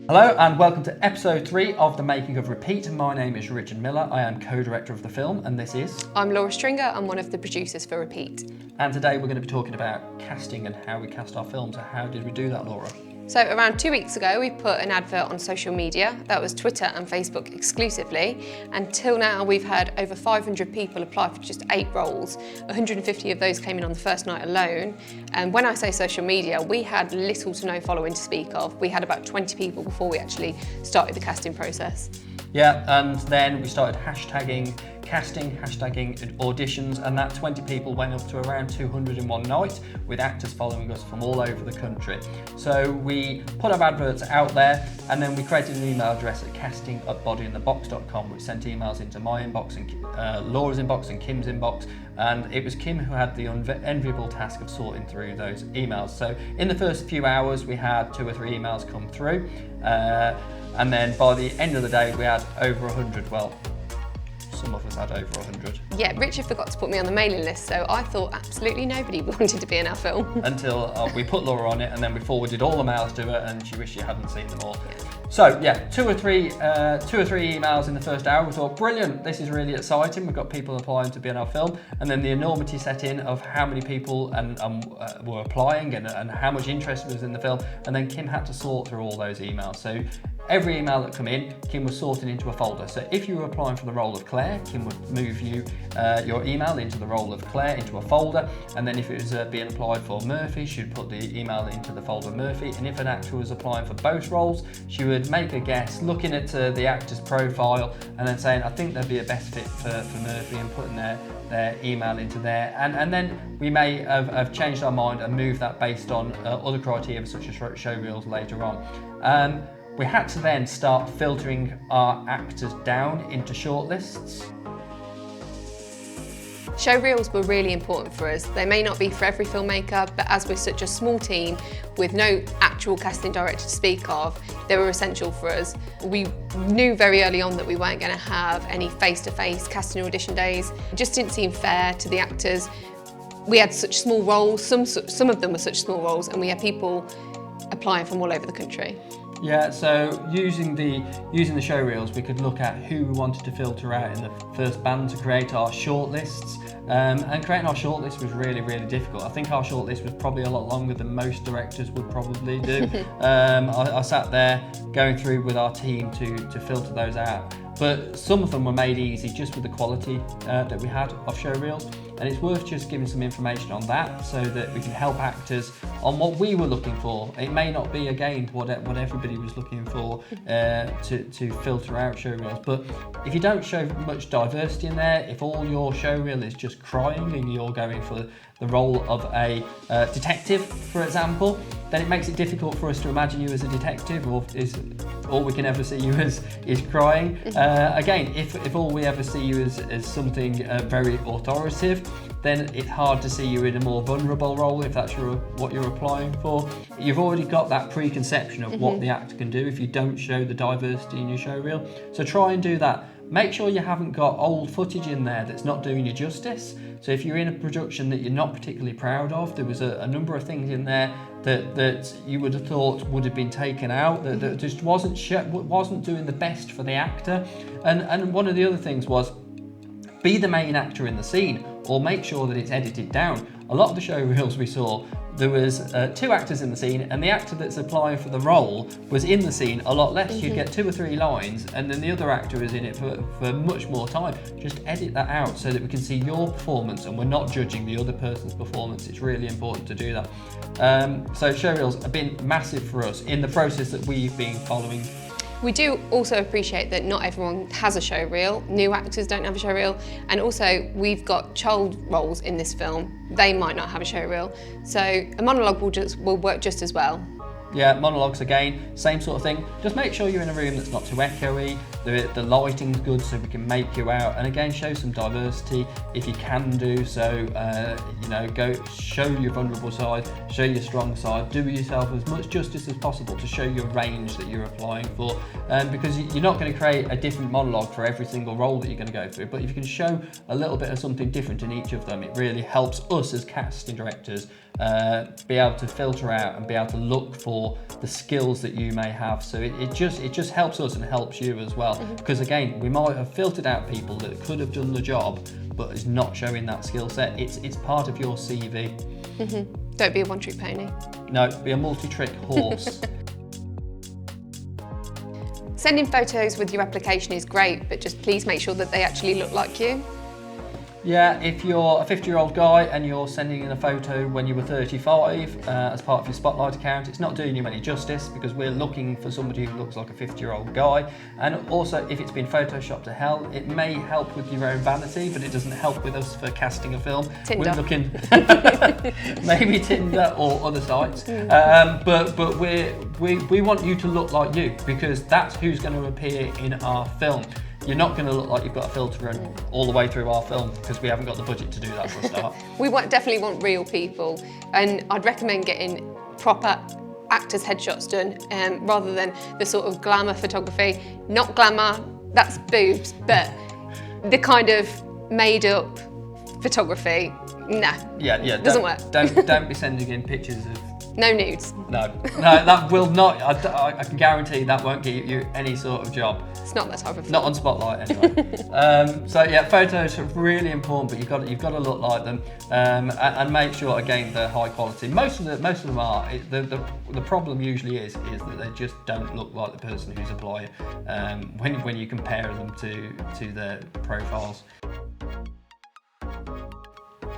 Hello and welcome to episode 3 of The Making of Repeat. My name is Richard Miller, I am co-director of the film, and this is... I'm Laura Stringer, I'm one of the producers for Repeat. And today we're going to be talking about casting and how we cast our films. So how did we do that, Laura? So around 2 weeks ago we put an advert on social media, that was Twitter and Facebook exclusively. Until now we've had over 500 people apply for just 8 roles. 150 of those came in on the first night alone. And when I say social media, we had little to no following to speak of. We had about 20 people before we actually started the casting process. Yeah, and then we started hashtagging casting, hashtagging auditions, and that 20 people went up to around 200 in one night, with actors following us from all over the country. So we put our adverts out there, and then we created an email address at casting@bodyinthebox.com, which sent emails into my inbox and Laura's inbox and Kim's inbox, and it was Kim who had the enviable task of sorting through those emails. So in the first few hours we had 2 or 3 emails come through, and then by the end of the day we had over 100. Well, some of us had over 100. Yeah, Richard forgot to put me on the mailing list, so I thought absolutely nobody wanted to be in our film. Until we put Laura on it, and then we forwarded all the mails to her, and she wished she hadn't seen them all. Yeah. So yeah, 2 or 3 emails in the first hour. We thought, brilliant, this is really exciting. We've got people applying to be in our film, and then the enormity set in of how many people were applying and how much interest was in the film, and then Kim had to sort through all those emails. So every email that come in, Kim was sorting into a folder. So if you were applying for the role of Claire, Kim would move your email into the role of Claire into a folder, and then if it was being applied for Murphy, she'd put the email into the folder Murphy, and if an actor was applying for both roles, she would make a guess, looking at the actor's profile, and then saying, I think they'd be a best fit for Murphy, and putting their email into there. And then we may have changed our mind and moved that based on other criteria such as showreels later on. We had to then start filtering our actors down into shortlists. Showreels were really important for us. They may not be for every filmmaker, but as we're such a small team with no actual casting director to speak of, they were essential for us. We knew very early on that we weren't going to have any face-to-face casting audition days. It just didn't seem fair to the actors. We had such small roles, some of them were such small roles, and we had people applying from all over the country. Yeah, so using the showreels, we could look at who we wanted to filter out in the first band to create our shortlists. And creating our shortlist was really, really difficult. I think our shortlist was probably a lot longer than most directors would probably do. I sat there going through with our team to filter those out. But some of them were made easy just with the quality that we had of showreels. And it's worth just giving some information on that so that we can help actors on what we were looking for. It may not be, again, what everybody was looking for to filter out showreels. But if you don't show much diversity in there, if all your showreel is just crying and you're going for the role of a detective, for example, then it makes it difficult for us to imagine you as a detective, or is all we can ever see you as is crying. Again, if all we ever see you as something very authoritative, then it's hard to see you in a more vulnerable role if that's what you're applying for. You've already got that preconception of what the actor can do if you don't show the diversity in your showreel. So try and do that. Make sure you haven't got old footage in there that's not doing you justice. So if you're in a production that you're not particularly proud of, there was a number of things in there that you would have thought would have been taken out, that just wasn't doing the best for the actor. And one of the other things was, be the main actor in the scene, or make sure that it's edited down. A lot of the showreels we saw, there was 2 actors in the scene, and the actor that's applying for the role was in the scene a lot less. You'd get 2 or 3 lines, and then the other actor is in it for much more time. Just edit that out so that we can see your performance, and we're not judging the other person's performance. It's really important to do that. So showreels have been massive for us in the process that we've been following. We do also appreciate that not everyone has a showreel. New actors don't have a showreel, and also we've got child roles in this film. They might not have a showreel, so a monologue will work just as well. Yeah, monologues again, same sort of thing. Just make sure you're in a room that's not too echoey, the lighting's good so we can make you out, and again, show some diversity if you can do so. Go show your vulnerable side, show your strong side, do yourself as much justice as possible to show your range that you're applying for, because you're not going to create a different monologue for every single role that you're going to go through, but if you can show a little bit of something different in each of them, it really helps us as casting directors be able to filter out and be able to look for the skills that you may have. So it just helps us and helps you as well. Because again, we might have filtered out people that could have done the job, but is not showing that skill set. It's part of your CV. Don't be a one-trick pony. No, be a multi-trick horse. Sending photos with your application is great, but just please make sure that they actually look like you. Yeah, if you're a 50-year-old guy and you're sending in a photo when you were 35 as part of your Spotlight account, it's not doing you any justice, because we're looking for somebody who looks like a 50-year-old guy. And also, if it's been photoshopped to hell, it may help with your own vanity, but it doesn't help with us for casting a film. Tinder. We're looking maybe Tinder or other sites, but we want you to look like you, because that's who's going to appear in our film. You're not going to look like you've got a filter run all the way through our film, because we haven't got the budget to do that for a start. We definitely want real people, and I'd recommend getting proper actors' headshots done rather than the sort of glamour photography. Not glamour, that's boobs, but the kind of made up photography, nah. Yeah, doesn't work. Don't be sending in pictures of. No nudes. No, that will not. I can guarantee that won't get you any sort of job. It's not that type of film. Not on Spotlight anyway. So yeah, photos are really important, but you've got to look like them, and make sure again they're high quality. Most of them are. The problem usually is that they just don't look like the person who's applying when you compare them to their profiles.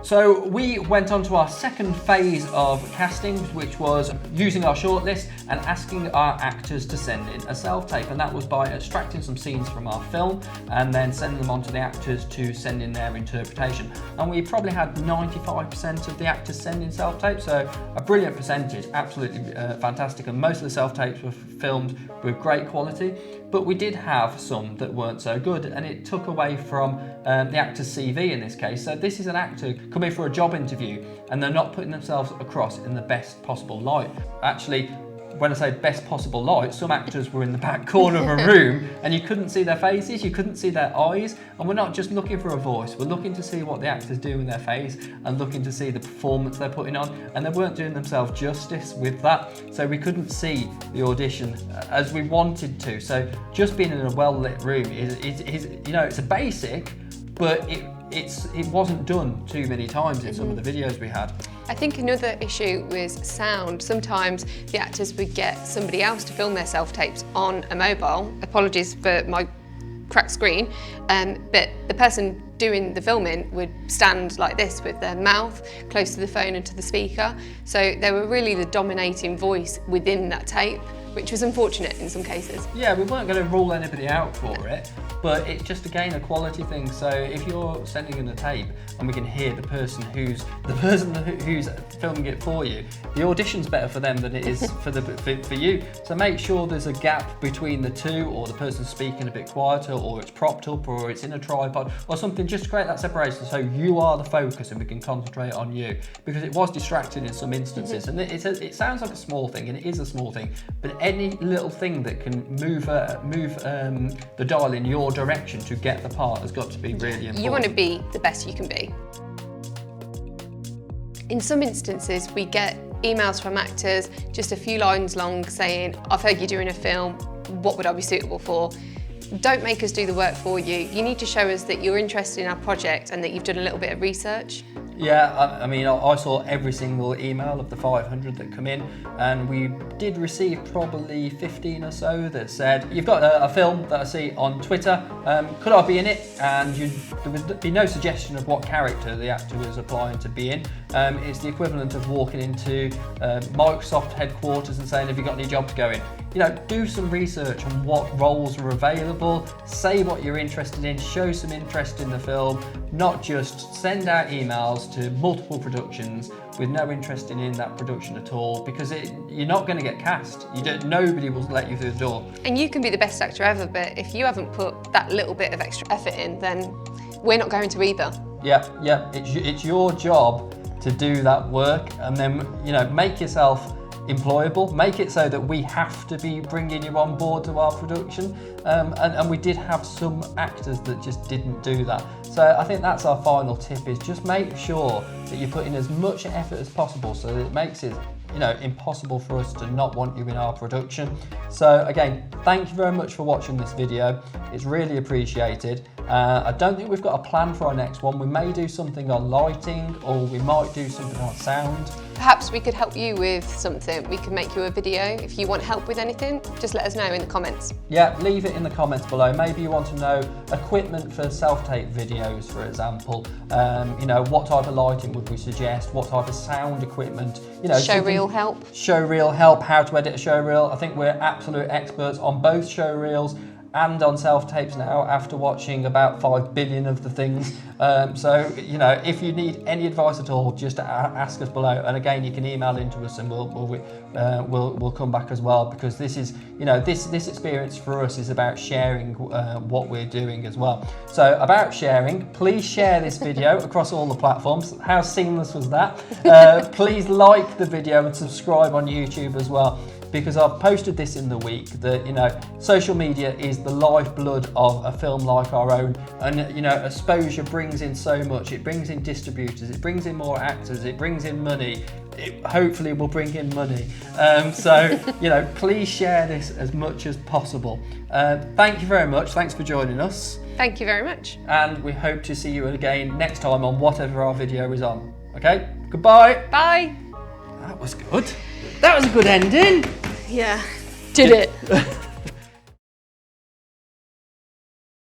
So we went on to our second phase of casting, which was using our shortlist and asking our actors to send in a self-tape, and that was by extracting some scenes from our film and then sending them on to the actors to send in their interpretation. And we probably had 95% of the actors send in self-tapes, so a brilliant percentage, absolutely fantastic, and most of the self-tapes were filmed with great quality. But we did have some that weren't so good, and it took away from the actor's CV in this case. So this is an actor coming for a job interview and they're not putting themselves across in the best possible light. Actually, when I say best possible light, some actors were in the back corner of a room and you couldn't see their faces, you couldn't see their eyes, and we're not just looking for a voice, we're looking to see what the actors do in their face and looking to see the performance they're putting on, and they weren't doing themselves justice with that, so we couldn't see the audition as we wanted to. So just being in a well-lit room is you know, it's a basic, but it wasn't done too many times in some of the videos we had. I think another issue was sound. Sometimes the actors would get somebody else to film their self-tapes on a mobile. Apologies for my cracked screen, but the person doing the filming would stand like this with their mouth close to the phone and to the speaker. So they were really the dominating voice within that tape, which was unfortunate in some cases. Yeah, we weren't going to rule anybody out for it, but it's just again a quality thing. So if you're sending in a tape and we can hear the person who's filming it for you, the audition's better for them than it is for you. So make sure there's a gap between the two, or the person's speaking a bit quieter, or it's propped up, or it's in a tripod or something, just to create that separation so you are the focus and we can concentrate on you, because it was distracting in some instances. And it sounds like a small thing, and it is a small thing, but any little thing that can move the dial in your direction to get the part has got to be really important. You want to be the best you can be. In some instances, we get emails from actors just a few lines long saying, I've heard you're doing a film, what would I be suitable for? Don't make us do the work for you. You need to show us that you're interested in our project and that you've done a little bit of research. Yeah, I mean, I saw every single email of the 500 that come in, and we did receive probably 15 or so that said, you've got a film that I see on Twitter, could I be in it? And there would be no suggestion of what character the actor was applying to be in. It's the equivalent of walking into Microsoft headquarters and saying, have you got any jobs going? You know, do some research on what roles are available, say what you're interested in, show some interest in the film, not just send out emails to multiple productions with no interest in that production at all, because you're not going to get cast. Nobody will let you through the door. And you can be the best actor ever, but if you haven't put that little bit of extra effort in, then we're not going to either. Yeah, it's your job to do that work, and then, you know, make yourself employable. Make it so that we have to be bringing you on board to our production. And we did have some actors that just didn't do that. So I think that's our final tip, is just make sure that you put in as much effort as possible so that it makes it, you know, impossible for us to not want you in our production. So again, thank you very much for watching this video. It's really appreciated. I don't think we've got a plan for our next one. We may do something on lighting, or we might do something on sound. Perhaps we could help you with something. We could make you a video. If you want help with anything, just let us know in the comments. Yeah, leave it in the comments below. Maybe you want to know equipment for self-tape videos, for example. You know, what type of lighting would we suggest? What type of sound equipment? You know, Showreel help. Showreel help, how to edit a showreel. I think we're absolute experts on both showreels and on self-tapes now, after watching about 5 billion of the things. So, you know, if you need any advice at all, just ask us below. And again, you can email into us and we'll come back as well, because this is, you know, this experience for us is about sharing what we're doing as well. So about sharing, please share this video across all the platforms. How seamless was that? Please like the video and subscribe on YouTube as well, because I've posted this in the week that, you know, social media is the lifeblood of a film like our own. And, you know, exposure brings in so much. It brings in distributors, it brings in more actors, it brings in money. It hopefully will bring in money. So, you know, please share this as much as possible. Thank you very much. Thanks for joining us. Thank you very much. And we hope to see you again next time on whatever our video is on. Okay, goodbye. Bye. That was good. That was a good ending. Yeah, did it.